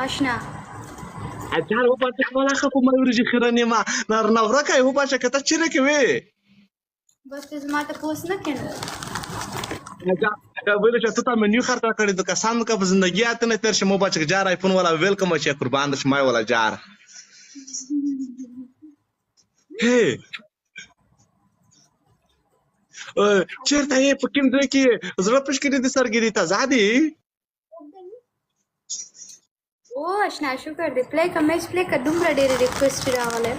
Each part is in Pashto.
آشنا اجار هو پاتې ولا خو ما ورجی خیرنه ما نه ورکه هو پاتې کته چیرې کوي بس ته زما ته پوس نه کینې اجار ویل چې ته منیو خرڅ کړې د کسانو کا په ژوندۍ اته نه تر شمو بچ جار آیفون ولا ویلکم چې قربان د شمای ولا جار هي چیرته یې په کوم ځای کې زړه پښ کې دې سرګری ته زادي او آشنا شکر دې پلی کا میچ پلی کا دومره ډېر ریکوست راغله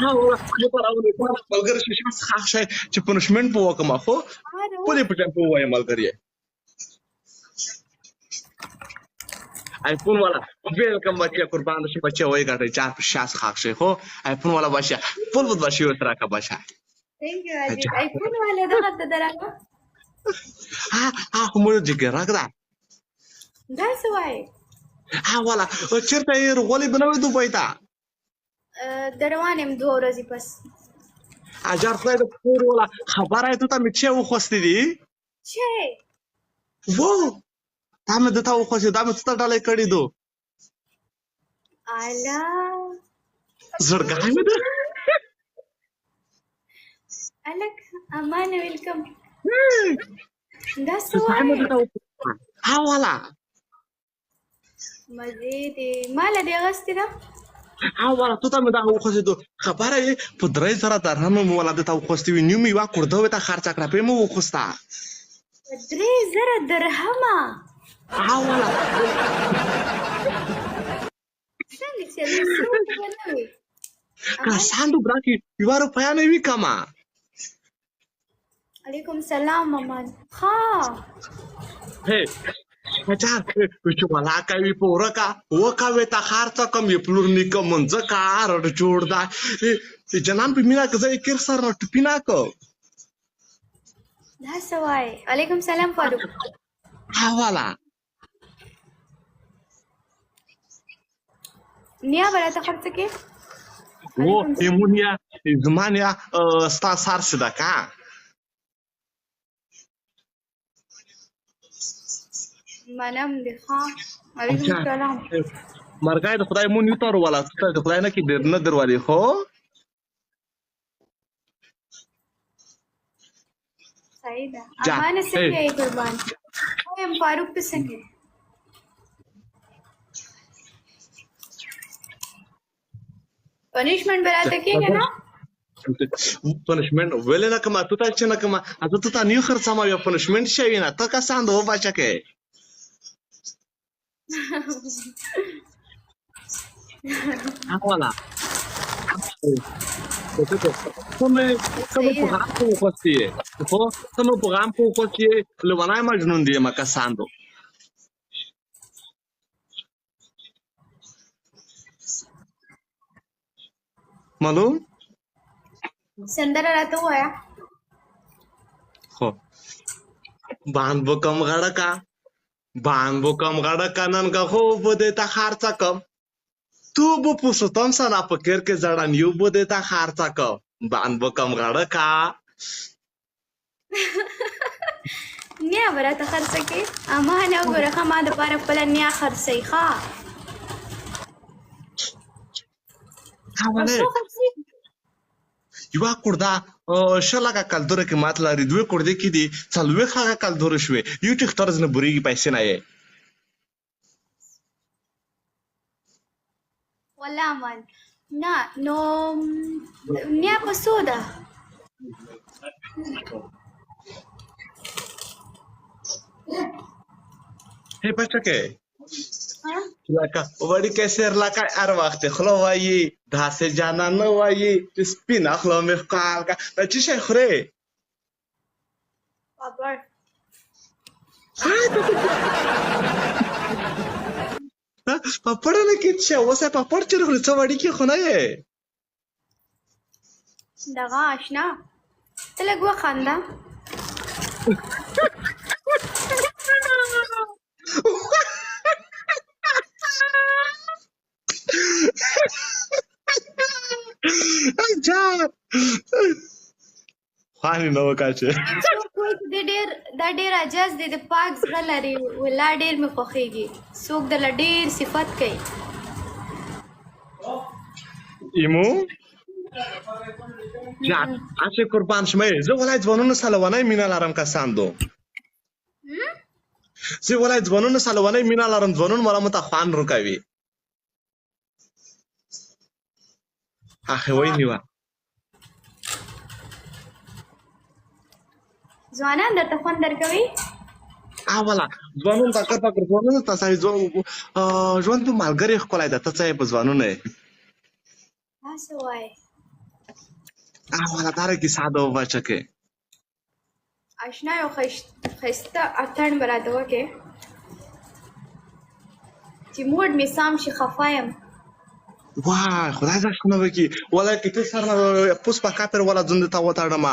ها والله په راولې ملګری شې ښه شي چې پنشمنت په وکما خو په دې پټه په وای ملګری آیفون والا ویلکم بچا قربان شي بچا وای غټه چار په شاس خاص شي خو آیفون والا بچا فل بود بچي وترا کا بچا ثانک یو عزیز آیفون والا دغه دراغه ها هم دې راګدا دا سوای ها والا چیرته یې رغولې بنوي دوبای ته دروانم 2 ورځې پس اجار خدای د پور ولا خبره ته مې چې وخوستې دي چې وو تا مې دته وخوستې دا مې ستړی ډالې کړې دو الا زړګای مې ده الک امان ویلکم دا سوای ها والا مزه دې مال دې غستې ده ها والا ته مې دا وخوستې دو خبره یې په 3,000 درهم ولا دته وخوستې وی نیو مې وا کړدو ته خرڅ کړه په مې وخوستا 3,000 درهمه ها والا څنګه چې څه نه وي کاساندو براکی یوارو پیانه وی کما علیکم سلام مامان ها هي اجار چې ولا کوي پورکا وکاوي تا خرڅ کم یې پلور نیکم منځ کار جوړ دا جنان په مینا کزای کیر سر نو ټپینا کو دا سوای علیکم سلام فاروق حوالا نیا برات خرڅ کې و ایمونیا زمانیا ستا سار شدا کا منم دي ها علیکم السلام مرګای د خدای مون یو تر ولا ته د خدای نه کې ډیر نه دروالي خو صحیح ده امان څنګه یې قربان هم فاروق په څنګه پنیشمنٹ براته کېږي نه پنشمنت ولې نه کما ته چې نه کما اته ته نیو خرڅه ما یو پنشمنت شي نه ته کا ساند و بچا کې حوالا کومه پیغام کو خوستي خو کومه پیغام کو خوستي لونای مجنون دی ما کا ساندو معلوم سندره راته وایا خو باندې بکم غړه کا نن کا خو بده تا خرڅه کم تو بو پوسوتم سنا پکر کې زړن یو بده تا خرڅه کم باندې بکم غړه کا نیا براته خرڅ کې اما نه وګوره ما د پاره خپل نیا خرڅي ښا حواله یو کړدا شلګه کلدره کې مات لري دوی کړدې کې دي څلوي خاګه کلدره شوي یو ټیک ترز نه بوريږي پیسې نه یې ولا من نه نو نیا په سودا هي پچکه لکه وړي کیسر لکه هر وخت خلو وایي داسې جانا نه وایي چې سپین اخلو مې ښکار کا دا چې شي خوري خبر پاپړ نه کې چې اوسه پاپړ چې خوري څو وړي کې خونه یې دغه آشنا ته لږ وخانده جا خاني نو کاچه دا ډېر عجز دی د پاک زړه لري ولا ډېر مې خوښېږي څوک درله ډېر صفت کوي ایمو جان اشه قربان شمه زه ولای ځوانونو سلوانای مینا لرم کساندو زه ولای ځوانونو سلوانای مینا لرم ځوانون مله مت خوان رو کوي اخه وای نیوا ځوانان درته خوند درکوي اوله ځوانون تا کار پکړ ځوانون تاسو ژوند په مالګری خپلای د تاسو په ځوانونه تاسو وایي اوله دار کی ساده وچکه آشنا یو ښایسته اتڼ به راته وکړې چې موډ مې سم شي خفه یم وای خدای دې ښه وکړي ولا کته سره پوس پکا پر ولا ځند تا وتاړم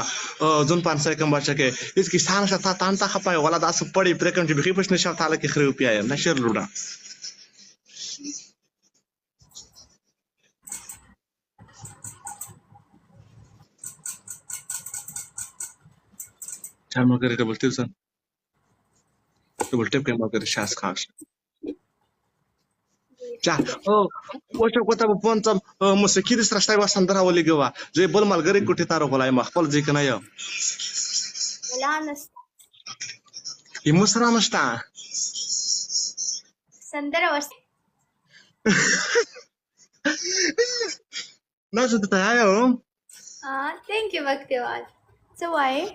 ځون 500 کم بچکه اس کی سان شتا تان تا خپای ولا داس پړې پر کوم چې بخې پښنه شاو تعالی کې خرو پیایم نشر لوډا چا مګر ډبل ټیپ سن ډبل ټیپ کې مګر شاس خاص چا او وڅو کوته په پونتم موسیقي د سرشتای وسندره ولګوا زه بل ملګری کوټی تار غلای مخبل ځکه نه یم ولا نسته ایمو سره نشته سندره ورسته نه زه ته یایم ثانک یو وقتوال څه وایې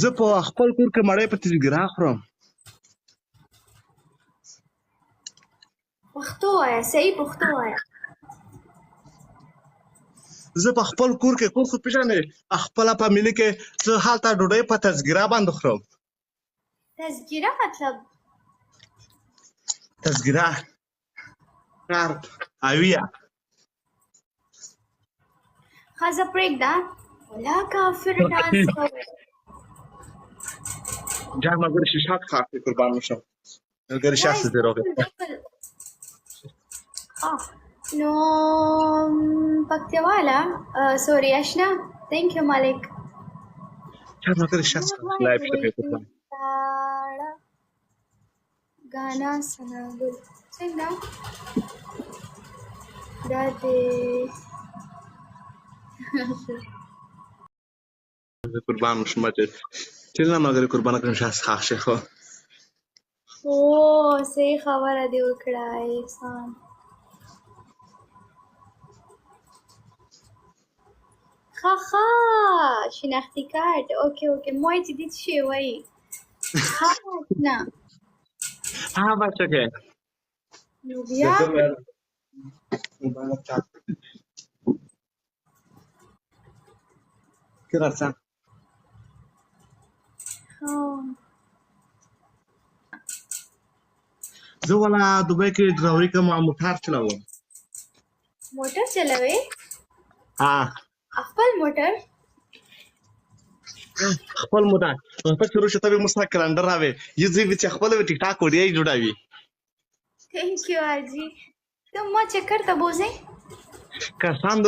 زه په خپل کور کې مړې په تیزګرا خورم پښتو وایه صحیح پښتو وایه زه په خپل کور کې خو پیژنې خپل په ملي کې زه حالت ډوډۍ په تیزګرا باندې خورم تذکره مطلب تیزګرا کار اویا خزه پرېږده ولا کافر ډانس کوي جان مګر شیشات خاطر قربان شم مګر شاس دې روغه نو پکتیوالا سوري اشنا ثانک یو مالک جان مګر شاس لایف شته قربان غانا سناګل څنګه دا دې قربان شم چې نه مګر قربان کړم شاس خاص خو او صحیح خبره دی وکړه احسان خا شناختی کارت اوکی موی چې دې شی وایي نه ها بچکه نو بیا کې راځه زه ولا دوبۍ کې ډراوري کوم موټر چلاوم موټر چلوي ها خپل موټر خپل موټر په شروع شته به مسا کلندر راوي یزي چې خپل ټیک ټاک وډیای جوړاوي ثانک یو اجي ته ما چکر ته بوزي کسان